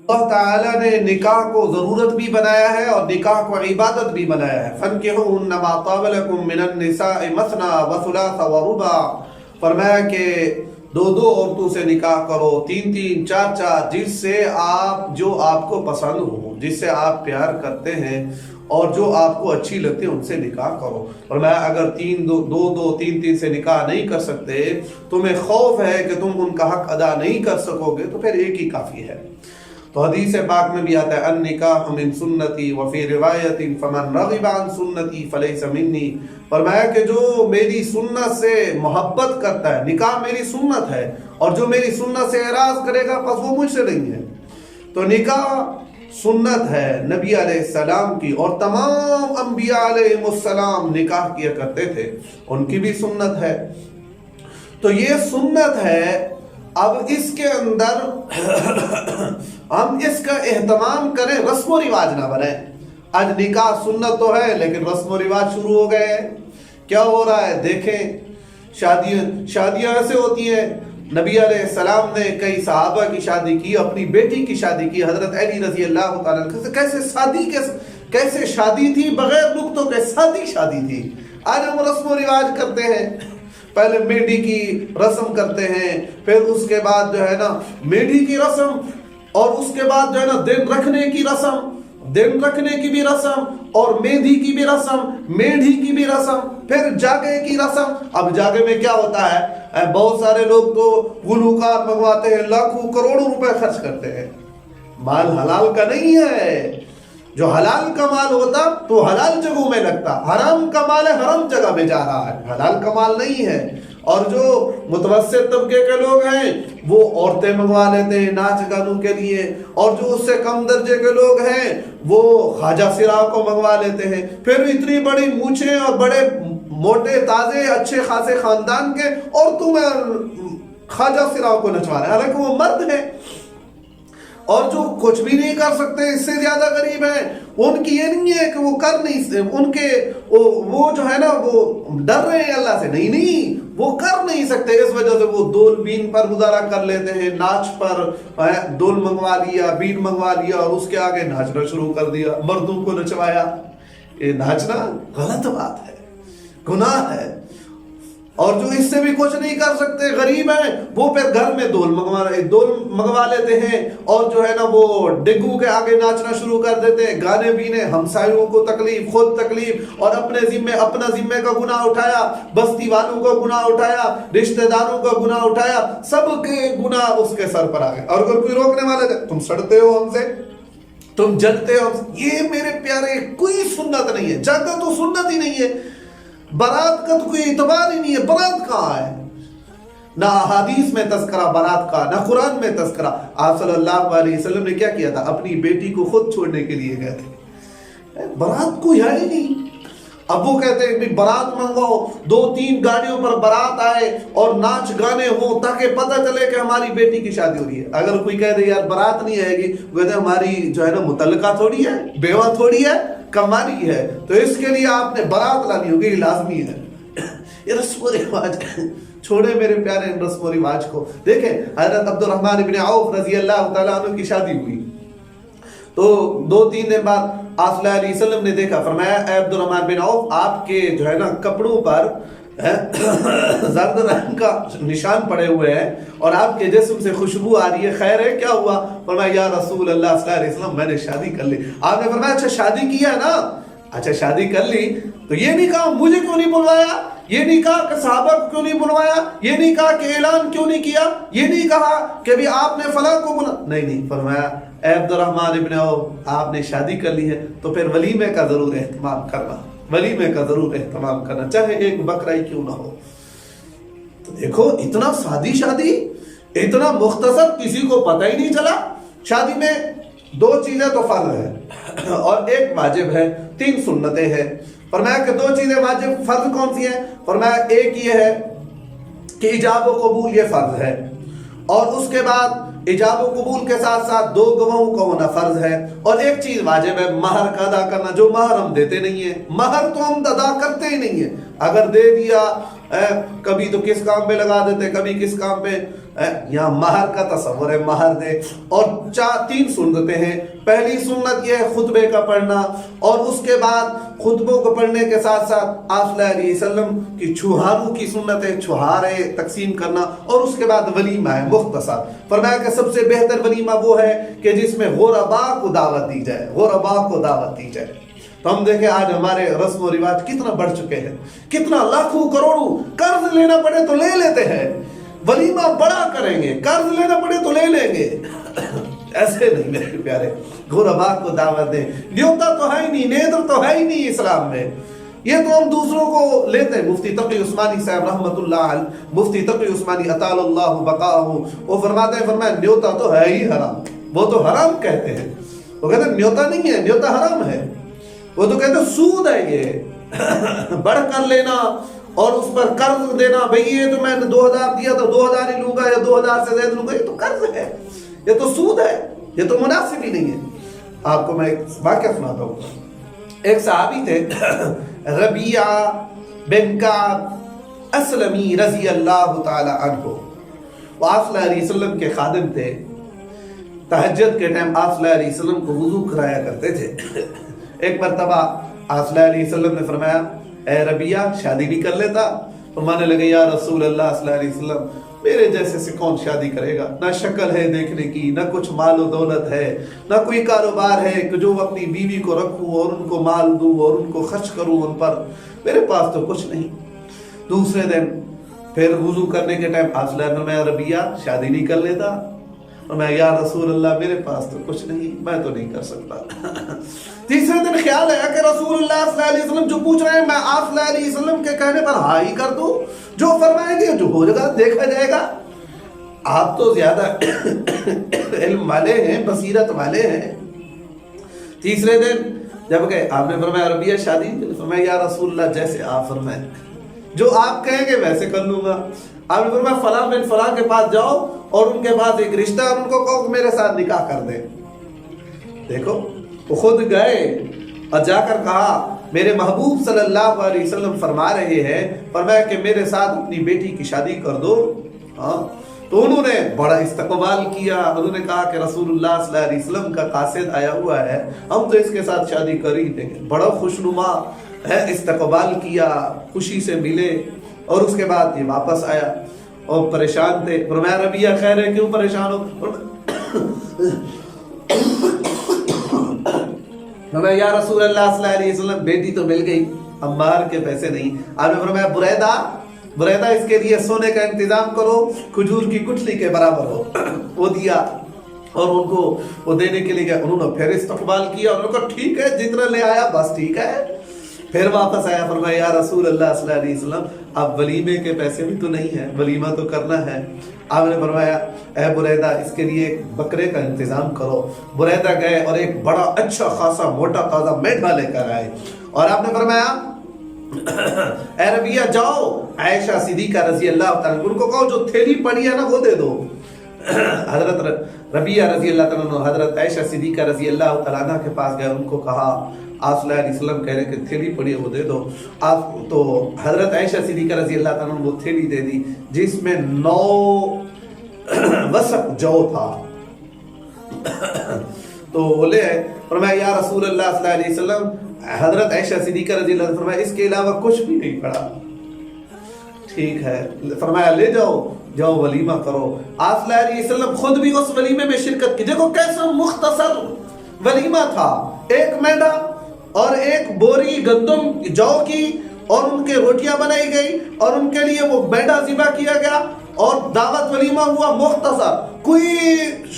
اللہ تعالیٰ نے نکاح کو ضرورت بھی بنایا ہے اور نکاح کو عبادت بھی بنایا ہے. فَانْكِحُوهُنَّ مَا طَابَ لَكُم مِّنَ النِّسَاءِ مَثْنَىٰ وَثُلَاثَ وَرُبَاعَ. فرمایا کہ دو عورتوں سے نکاح کرو، تین، چار، جس سے جو آپ کو پسند ہو، جس سے آپ پیار کرتے ہیں اور جو آپ کو اچھی لگتی ہے ان سے نکاح کرو. فرمایا اگر تین سے نکاح نہیں کر سکتے، تمہیں خوف ہے کہ تم ان کا حق ادا نہیں کر سکو گے، تو پھر ایک ہی کافی ہے. تو حدیث پاک میں بھی آتا ہے النکاح من سنتی وفی روایت فمن رغب عن سنتی فلیس منی. فرمایا کہ جو میری سنت سے محبت کرتا ہے، نکاح میری سنت ہے، اور جو میری سنت سے اعراض کرے گا پس وہ مجھ سے نہیں ہے. تو نکاح سنت ہے نبی علیہ السلام کی، اور تمام انبیاء علیہ السلام نکاح کیا کرتے تھے، ان کی بھی سنت ہے. تو یہ سنت ہے. اب اس کے اندر ہم اس کا اہتمام کریں، رسم و رواج نہ بنیں. آج نکاح سنت تو ہے لیکن رسم و رواج شروع ہو گئے ہیں. کیا ہو رہا ہے دیکھیں، شادیاں ایسے ہوتی ہیں. نبی علیہ السلام نے کئی صحابہ کی شادی کی، اپنی بیٹی کی شادی کی. حضرت علی رضی اللہ تعالیٰ عنہ کیسے شادی تھی، بغیر نقطوں کے سادی شادی تھی. آج ہم رسم و رواج کرتے ہیں، پہلے میڈی کی رسم کرتے ہیں، پھر اس کے بعد جو ہے نا میڈی کی رسم، اور اس کے بعد جو ہے نا دن رکھنے کی بھی رسم، اور مہندی کی بھی رسم، میڈی کی بھی رسم، پھر جاگے کی رسم. اب جاگے میں کیا ہوتا ہے، بہت سارے لوگ تو گلوکار منگواتے ہیں، لاکھوں کروڑوں روپے خرچ کرتے ہیں. مال حلال کا نہیں ہے. جو حلال کا مال ہوتا تو حلال جگہوں میں لگتا، حرام کا مال ہے حرام جگہ میں جا رہا ہے، حلال کا مال نہیں ہے. اور جو متوسط طبقے کے لوگ ہیں وہ عورتیں منگوا لیتے ہیں ناچ گانوں کے لیے، اور جو اس سے کم درجے کے لوگ ہیں وہ خواجہ سرا کو منگوا لیتے ہیں. پھر اتنی بڑی مونچھیں اور بڑے موٹے تازے اچھے خاصے خاندان کے عورتوں میں خواجہ سرا کو نچوا رہے ہیں، حالانکہ وہ مرد ہیں. اور جو کچھ بھی نہیں کر سکتے، اس سے زیادہ غریب ہیں، ان کی یہ نہیں ہے کہ وہ کر نہیں سکتے، ان کے وہ جو ہے نا وہ ڈر رہے ہیں اللہ سے. نہیں، وہ کر نہیں سکتے، اس وجہ سے وہ دول بین پر گزارا کر لیتے ہیں. ناچ پر دول منگوا لیا، بین منگوا لیا، اور اس کے آگے ناچنا شروع کر دیا، مردوں کو نچوایا. یہ ناچنا غلط بات ہے، گناہ ہے. اور جو اس سے بھی کچھ نہیں کر سکتے، غریب ہیں، وہ پھر گھر میں دول منگوا لیتے ہیں، اور جو ہے نا وہ ڈگو کے آگے ناچنا شروع کر دیتے ہیں. گانے بینے، ہمسایوں کو تکلیف، خود تکلیف، اور اپنا ذمے کا گناہ اٹھایا، بستی والوں کا گناہ اٹھایا، رشتہ داروں کا گناہ اٹھایا، سب کے گناہ اس کے سر پر آ گئے. اور اگر کوئی روکنے والا ہے، تم سڑتے ہو ہم سے، تم جلتے ہو. یہ میرے پیارے کوئی سنت نہیں ہے. جاگا تو سنت ہی نہیں ہے. برات کا تو کوئی اعتبار ہی نہیں ہے. برات کہاں ہے؟ نہ حدیث میں تذکرہ برات کا، نہ قرآن میں تذکرہ. آپ صلی اللہ علیہ وسلم نے کیا کیا تھا؟ اپنی بیٹی کو خود چھوڑنے کے لیے گئے تھے. برات کوئی ہے ہی نہیں. اب وہ کہتے ہیں برات منگواؤ، 2-3 گاڑیوں پر برات آئے اور ناچ گانے ہوں تاکہ پتہ چلے کہ ہماری بیٹی کی شادی ہو رہی ہے. اگر کوئی کہہ دے یار برات نہیں آئے گی، وہ کہتے ہیں ہماری جو ہے نا متعلقہ تھوڑی ہے، بیوہ تھوڑی ہے، کماری ہے، تو اس کے لیے آپ نے برات لانی ہوگی، یہ لازمی ہے. یہ رسم و رواج چھوڑے میرے پیارے رسم و رواج کو. دیکھیں حضرت عبد الرحمن بن عوف رضی اللہ تعالیٰ عنہ کی شادی ہوئی تو 2-3 دن بعد آپ صلی اللہ علیہ وسلم نے دیکھا، فرمایا اے عبد الرحمن بن عوف، آپ کے جو ہے نا کپڑوں پر زرد رنگ کا نشان پڑے ہوئے ہیں اور آپ کے جسم سے خوشبو آ رہی ہے، خیر ہے؟ کیا ہوا؟ فرمایا یا رسول اللہ صلی اللہ علیہ وسلم، میں نے شادی کر لی. آپ نے فرمایا اچھا شادی کیا ہے نا؟ اچھا شادی کر لی، تو یہ نہیں کہا مجھے کیوں نہیں بلوایا، یہ نہیں کہا کہ صحابہ کو کیوں نہیں بلوایا، یہ نہیں کہا کہ اعلان کیوں نہیں کیا، یہ نہیں کہا کہ بھی آپ نے فلاں کو بلا. نہیں، فرمایا اے عبد الرحمن ابن عوف، آپ نے شادی کر لی ہے تو پھر ولیمے کا ضرور اہتمام کرنا، ولیمے کا ضرور اہتمام کرنا، چاہے ایک بکرا ہی کیوں نہ ہو. تو دیکھو اتنا سادی شادی، اتنا مختصر، کسی کو پتہ ہی نہیں چلا. شادی میں 2 چیزیں تو فرض ہے اور ایک واجب ہے، 3 سنتیں ہیں. فرمایا کہ 2 چیزیں واجب، فرض کون سی ہیں؟ فرمایا ایک یہ ہے کہ ایجاب و قبول، یہ فرض ہے، اور اس کے بعد ایجاب و قبول کے ساتھ ساتھ 2 گواہوں کا ہونا فرض ہے، اور ایک چیز واجب ہے مہر کا ادا کرنا، جو مہر ہم دیتے نہیں ہیں، مہر تو ہم ادا کرتے ہی نہیں ہیں، اگر دے دیا کبھی تو کس کام پہ لگا دیتے، کبھی کس کام پہ، یہاں مہر کا تصور ہے، مہر دے۔ اور 3 سنتیں ہیں، پہلی سنت یہ ہے خطبے کا پڑھنا، اور اس کے بعد خطبوں کو پڑھنے کے ساتھ ساتھ آپ صلی اللہ علیہ وسلم کی چھہاروں کی سنت ہے، چھہارے تقسیم کرنا، اور اس کے بعد ولیمہ ہے مختصر۔ فرمایا کہ سب سے بہتر ولیمہ وہ ہے کہ جس میں غرباء کو دعوت دی جائے، غرباء کو دعوت دی جائے۔ تو ہم دیکھیں آج ہمارے رسم و رواج کتنا بڑھ چکے ہیں، کتنا لاکھوں کروڑوں قرض لینا پڑے تو لے لیتے ہیں، ولیمہ بڑا کریں گے، قرض لینا پڑے تو لے لیں گے۔ ایسے نہیں میرے پیارے، غرباء کو دعوت دیں، نیوتا تو ہے ہی نہیں، نیدر تو ہے ہی نہیں اسلام میں، یہ تو ہم دوسروں کو لیتے ہیں۔ مفتی تقی عثمانی صاحب رحمۃ اللہ علیہ، مفتی تقی عثمانی اطال اللہ بقاہ، وہ فرماتے ہیں، فرمایا نیوتا تو ہے ہی حرام، وہ تو حرام کہتے ہیں، وہ کہتے ہیں نیوتا نہیں ہے، نیوتا حرام ہے، وہ تو کہتے ہیں سود ہے، یہ بڑھ کر لینا اور اس پر قرض دینا، بھئی یہ تو میں نے 2000 دیا تو 2000 ہی لوں گا یا 2000 سے زیادہ لوں گا، یہ تو قرض ہے، یہ تو سود ہے، یہ تو مناسب ہی نہیں ہے۔ آپ کو میں ایک واقعہ سناتا ہوں۔ ایک صحابی تھے ربیعہ بن کعب اسلمی رضی اللہ تعالی عنہ، وہ آپ صلی اللہ علیہ وسلم کے خادم تھے، تہجد کے ٹائم آپ صلی اللہ علیہ وسلم کو وضو کرایا کرتے تھے۔ ایک مرتبہ آپ صلی اللہ علیہ وسلم نے فرمایا، اے ربیعہ شادی نہیں کر لیتا؟ فرمانے لگے، یا رسول اللہ صلی اللہ علیہ وسلم میرے جیسے سے کون شادی کرے گا، نہ شکل ہے دیکھنے کی، نہ کچھ مال و دولت ہے، نہ کوئی کاروبار ہے کہ جو اپنی بیوی کو رکھوں اور ان کو مال دوں اور ان کو خرچ کروں ان پر، میرے پاس تو کچھ نہیں۔ دوسرے دن پھر وضو کرنے کے ٹائم آپ صلی اللہ علیہ وسلم نے، ربیعہ شادی نہیں کر لیتا؟ اور میں، یا رسول اللہ میرے پاس تو کچھ نہیں، میں تو نہیں کر سکتا۔ تیسرے دن خیال آیا کہ رسول اللہ صلی اللہ علیہ وسلم جو پوچھ رہے ہیں، میں آپ صلی اللہ علیہ وسلم کے کہنے پر ہاں ہی کر دوں، جو فرمائیں گے جو ہو جائے گا، دیکھا جائے گا۔ آپ تو زیادہ علم والے ہیں، بصیرت والے ہیں۔ تیسرے دن جب کہ آپ نے فرمایا ربیعہ شادی، فرمایا یا رسول اللہ جیسے آپ فرمائیں، جو آپ کہیں گے ویسے کر لوں گا۔ آپ نے فرمایا فلاں بن فلاں کے پاس جاؤ اور ان کے پاس ایک رشتہ، ان کو کہو کہ میرے ساتھ نکاح کر دیں۔ دیکھو وہ خود گئے اور جا کر کہا، میرے محبوب صلی اللہ علیہ وسلم فرما رہے ہیں، فرمایا کہ میرے ساتھ اپنی بیٹی کی شادی کر دو۔ ہاں تو انہوں نے بڑا استقبال کیا، انہوں نے کہا کہ رسول اللہ صلی اللہ علیہ وسلم کا قاصد آیا ہوا ہے، ہم تو اس کے ساتھ شادی کر ہی دیں گے۔ بڑا خوشنما ہے، استقبال کیا، خوشی سے ملے، اور اس کے بعد یہ واپس آیا اور پریشان تھے۔ فرمایا ربیعہ خیر ہے، کیوں پریشان ہو؟ فرمایا یا رسول اللہ صلی اللہ علیہ وسلم بیٹی تو مل گئی، اب مہر کے پیسے نہیں۔ آپ نے فرمایا بریدہ اس کے لیے سونے کا انتظام کرو، کھجور کی گٹھلی کے برابر ہو۔ وہ دیا اور ان کو وہ دینے کے لیے گیا، انہوں نے پھر استقبال کیا، انہوں نے کہا ٹھیک ہے جتنا لے آیا بس ٹھیک ہے۔ پھر واپس آیا، فرمایا یا رسول اللہ صلی اللہ علیہ وسلم اب ولیمے کے پیسے بھی تو نہیں ہیں، ولیمہ تو کرنا ہے۔ آپ نے فرمایا اے بریدہ اس کے لیے ایک بکرے کا انتظام کرو۔ بریدہ گئے اور ایک بڑا اچھا خاصا موٹا تازہ میٹھا لے کر آئے، اور آپ نے فرمایا اے ربیعہ جاؤ عائشہ صدیقہ رضی اللہ تعالیٰ ان کو کہو جو تھیلی پڑی ہے نا وہ دے دو۔ حضرت ربیعہ رضی اللہ تعالیٰ عنہ حضرت عائشہ صدیقہ رضی اللہ تعالیٰ عنہ کے پاس گئے، ان کو کہا آپ صلی اللہ علیہ وسلم کہہ رہے کہ تھیلی پڑی ہے وہ دے دو۔ آپ تو حضرت عائشہ صدیقہ رضی اللہ تعالیٰ عنہ وہ تھیلی دے دی جس میں 9 وسق جو تھا۔ تو بولے فرمایا یا رسول اللہ صلی اللہ علیہ وسلم، حضرت عائشہ صدیقہ رضی اللہ عنہ فرمایا اس کے علاوہ کچھ بھی نہیں پڑا۔ ٹھیک ہے، فرمایا لے جاؤ ولیمہ کرو۔ آپ صلی اللہ علیہ وسلم خود بھی اس ولیمے میں شرکت کی۔ دیکھو کیسا مختصر ولیمہ تھا، ایک میڈا اور ایک بوری گندم جو کی، اور ان کے روٹیاں بنائی گئی اور ان کے لیے وہ میڈا ذبح کیا گیا اور دعوت ولیمہ ہوا مختصر، کوئی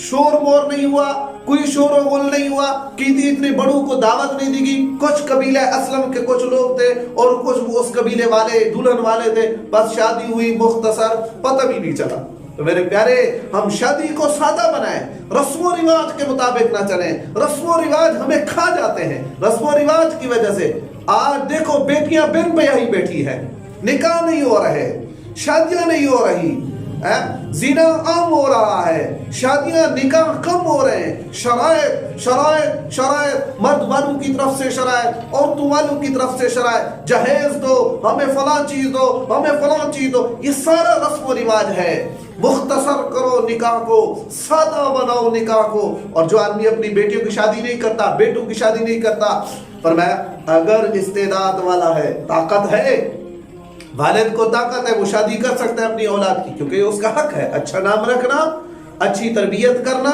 شور مور نہیں ہوا، کوئی شور و غل نہیں ہوا، کسی اتنے بڑوں کو دعوت نہیں دی گئی۔ کچھ قبیلہ اسلم کے کچھ لوگ تھے اور کچھ اس قبیلے والے دلہن والے تھے، بس شادی ہوئی مختصر، پتہ بھی نہیں چلا۔ تو میرے پیارے ہم شادی کو سادہ بنائیں، رسم و رواج کے مطابق نہ چلیں۔ رسم و رواج ہمیں کھا جاتے ہیں، رسم و رواج کی وجہ سے آج دیکھو بیٹیاں بن بیاہی بیٹھی ہیں، نکاح نہیں ہو رہے، شادیاں نہیں ہو رہی، زنا عام ہو رہا ہے، شادیاں نکاح کم ہو رہے ہیں، شرائط شرائط شرائط، مرد والوں کی طرف سے شرائط، عورتوں والوں کی طرف سے شرائط، جہیز دو، ہمیں فلاں چیز دو، ہمیں فلاں چیز دو، یہ سارا رسم و رواج ہے۔ مختصر کرو نکاح کو، سادہ بناؤ نکاح کو۔ اور جو آدمی اپنی بیٹیوں کی شادی نہیں کرتا، بیٹوں کی شادی نہیں کرتا، فرمایا اگر استعداد والا ہے، طاقت ہے، والد کو طاقت ہے، وہ شادی کر سکتا ہے اپنی اولاد کی، کیونکہ اس کا حق ہے اچھا نام رکھنا، اچھی تربیت کرنا،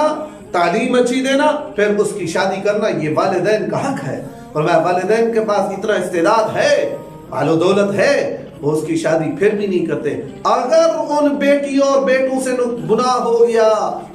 تعلیم اچھی دینا، پھر اس کی شادی کرنا، یہ والدین کا حق ہے۔ فرمایا والدین کے پاس اتنا استعداد ہے، مال و دولت ہے، وہ اس کی شادی پھر بھی نہیں کرتے۔ اگر ان بیٹیوں اور بیٹوں سے گناہ ہو گیا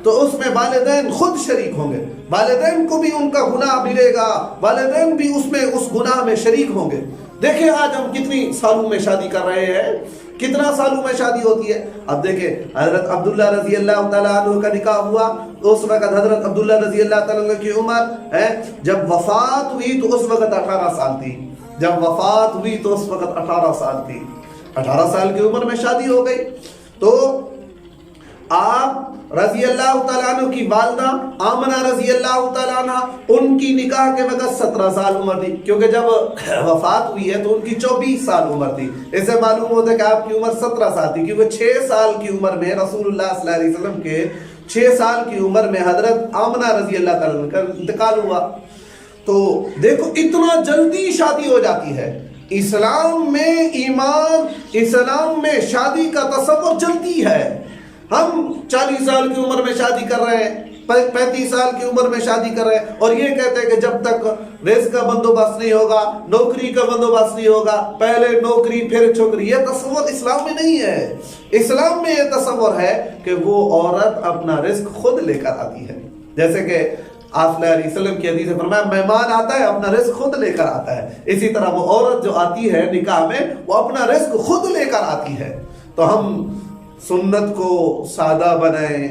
تو اس میں والدین خود شریک ہوں گے، والدین کو بھی ان کا گناہ ملے گا، والدین بھی اس میں اس گناہ میں شریک ہوں گے۔ دیکھیں آج ہم کتنی سالوں میں شادی کر رہے ہیں، کتنا سالوں میں شادی ہوتی ہے۔ اب دیکھیں حضرت عبداللہ رضی اللہ تعالیٰ عنہ کا نکاح ہوا، اس وقت حضرت عبداللہ رضی اللہ تعالیٰ عنہ کی عمر ہے، جب وفات ہوئی تو اس وقت 18 سال تھی، جب وفات ہوئی تو اس وقت 18 سال تھی، 18 سال کی عمر میں شادی ہو گئی۔ تو آپ رضی اللہ تعالیٰ عنہ کی والدہ آمنہ رضی اللہ تعالیٰ عنہ، ان کی نکاح کے وقت 17 سال عمر تھی، کیونکہ جب وفات ہوئی ہے تو ان کی 24 سال عمر تھی۔ اس سے معلوم ہوتا ہے کہ آپ کی عمر 17 سال تھی، کیونکہ 6 سال کی عمر میں رسول اللہ صلی اللہ علیہ وسلم کے 6 سال کی عمر میں حضرت آمنہ رضی اللہ تعالیٰ عنہ کا انتقال ہوا۔ تو دیکھو اتنا جلدی شادی ہو جاتی ہے۔ اسلام میں ایمان، اسلام میں شادی کا تصور جلدی ہے۔ ہم 40 سال کی عمر میں شادی کر رہے ہیں، 35 سال کی عمر میں شادی کر رہے ہیں، اور یہ کہتے ہیں کہ جب تک رزق کا بندوبست نہیں ہوگا، نوکری کا بندوبست نہیں ہوگا، پہلے نوکری پھر چھوکری۔ یہ تصور اسلام میں نہیں ہے۔ اسلام میں یہ تصور ہے کہ وہ عورت اپنا رزق خود لے کر آتی ہے، جیسے کہ آپ صلی اللہ علیہ وسلم کی حدیث ہے، فرمایا مہمان آتا ہے اپنا رزق خود لے کر آتا ہے، اسی طرح وہ عورت جو آتی ہے نکاح میں وہ اپنا رزق خود لے کر آتی ہے۔ تو ہم سنت کو سادہ بنائیں،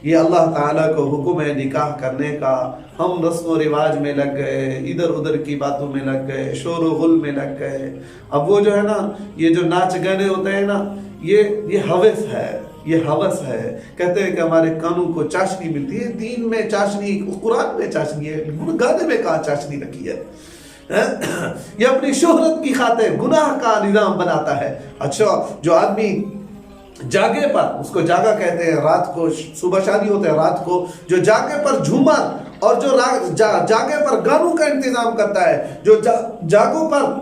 یہ اللہ تعالیٰ کو حکم ہے نکاح کرنے کا۔ ہم رسم و رواج میں لگ گئے، ادھر ادھر کی باتوں میں لگ گئے، شور و غل میں لگ گئے۔ اب وہ جو ہے نا، یہ جو ناچ گانے ہوتے ہیں نا، یہ ہوس ہے، یہ ہوس ہے۔ کہتے ہیں کہ ہمارے کانوں کو چاشنی ملتی ہے، دین میں چاشنی، قرآن میں چاشنی ہے، گانے میں کہاں چاشنی رکھی ہے؟ یہ اپنی شہرت کی خاطر گناہ کا نظام بناتا ہے۔ اچھا، جو آدمی جاگے پر، اس کو جاگا کہتے ہیں، رات کو صبح شادی ہوتا ہے، رات کو جو جاگے پر جھومر اور جو جاگے پر گانوں کا انتظام کرتا ہے، جو جاگوں پر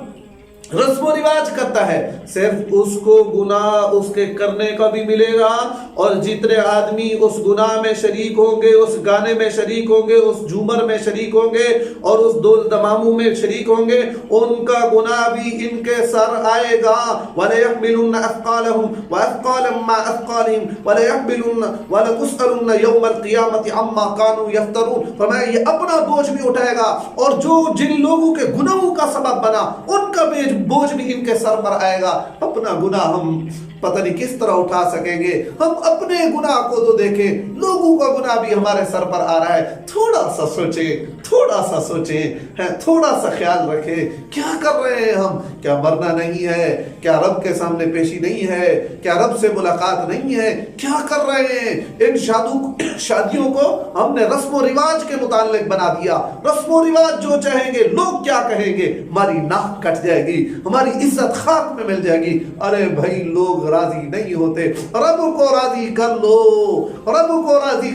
رسم و رواج کرتا ہے، صرف اس کو گناہ اس کے کرنے کا بھی ملے گا، اور جتنے آدمی اس گناہ میں شریک ہوں گے، اس گانے میں شریک ہوں گے، اس جھومر میں شریک ہوں گے، اور اس دول دماموں میں شریک ہوں گے، ان کا گناہ بھی ان کے سر آئے گا۔ وَلَيَحْمِلُنَّ أَثْقَالَهُمْ وَأَثْقَالًا مَّعَ أَثْقَالِهِمْ وَلَيَحْمِلُنَّ وَلَتُسْأَلُنَّ يَوْمَ الْقِيَامَةِ عَمَّا كَانُوا يَفْتَرُونَ۔ فرمایا یہ اپنا بوجھ بھی اٹھائے گا، اور جو جن لوگوں کے گناہوں کا سبب بنا ان کا بوجھ بھی ان کے سر پر آئے گا۔ اپنا گناہ ہم پتہ نہیں کس طرح اٹھا سکیں گے؟ ہم اپنے گناہ کو تو دیکھیں، لوگوں کا گناہ بھی ہمارے سر پر آ رہا ہے۔ تھوڑا سا سوچیں، تھوڑا سا سوچیں، تھوڑا سا خیال رکھیں، کیا کر رہے ہیں ہم؟ کیا مرنا نہیں ہے؟ کیا رب کے سامنے پیشی نہیں ہے؟ کیا رب سے ملاقات نہیں ہے؟ کیا کر رہے ہیں؟ ان شادیوں کو ہم نے رسم و رواج کے متعلق بنا دیا۔ رسم و رواج جو چاہیں گے، لوگ کیا کہیں گے، ہماری ناک کٹ جائے گی، ہماری عزت خاک میں مل جائے گی۔ ارے بھائی، لوگ راضی نہیں ہوتے، رب کو راضی کر لو، رب کو راضی